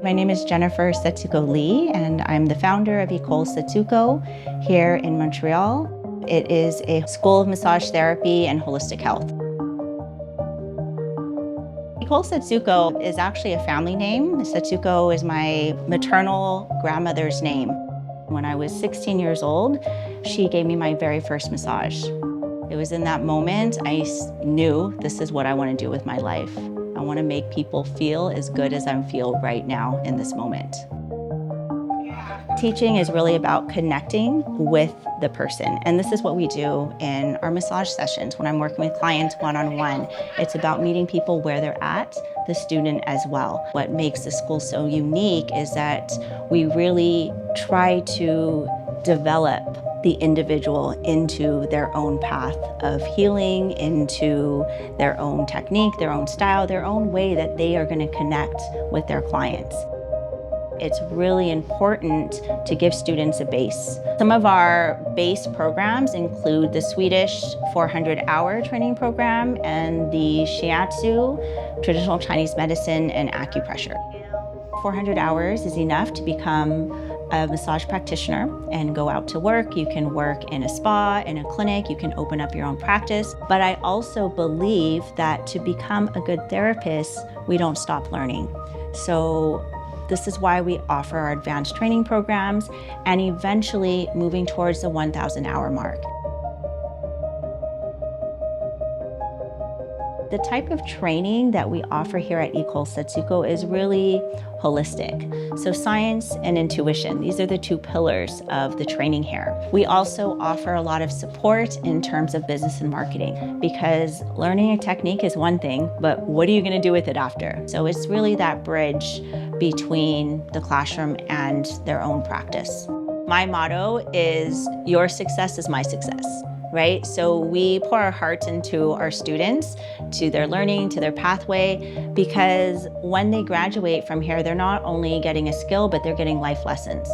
My name is Jennifer Setsuko Lee, and I'm the founder of École Setsuko here in Montreal. It is a school of massage therapy and holistic health. École Setsuko is actually a family name. Setsuko is my maternal grandmother's name. When I was 16 years old, she gave me my very first massage. It was in that moment I knew this is what I want to do with my life. I want to make people feel as good as I feel right now in this moment. Teaching is really about connecting with the person, and this is what we do in our massage sessions when I'm working with clients one-on-one. It's about meeting people where they're at, the student as well. What makes the school so unique is that we really try to develop the individual into their own path of healing, into their own technique, their own style, their own way that they are going to connect with their clients. It's really important to give students a base. Some of our base programs include the Swedish 400-hour training program and the Shiatsu, traditional Chinese medicine, and acupressure. 400 hours is enough to become a massage practitioner and go out to work. You can work in a spa, in a clinic, you can open up your own practice. But I also believe that to become a good therapist, we don't stop learning. So this is why we offer our advanced training programs and eventually moving towards the 1,000-hour mark. The type of training that we offer here at École Setsuko is really holistic. So science and intuition, these are the two pillars of the training here. We also offer a lot of support in terms of business and marketing, because learning a technique is one thing, but what are you going to do with it after? So it's really that bridge between the classroom and their own practice. My motto is, your success is my success. Right? So we pour our hearts into our students, to their learning, to their pathway, because when they graduate from here, they're not only getting a skill, but they're getting life lessons.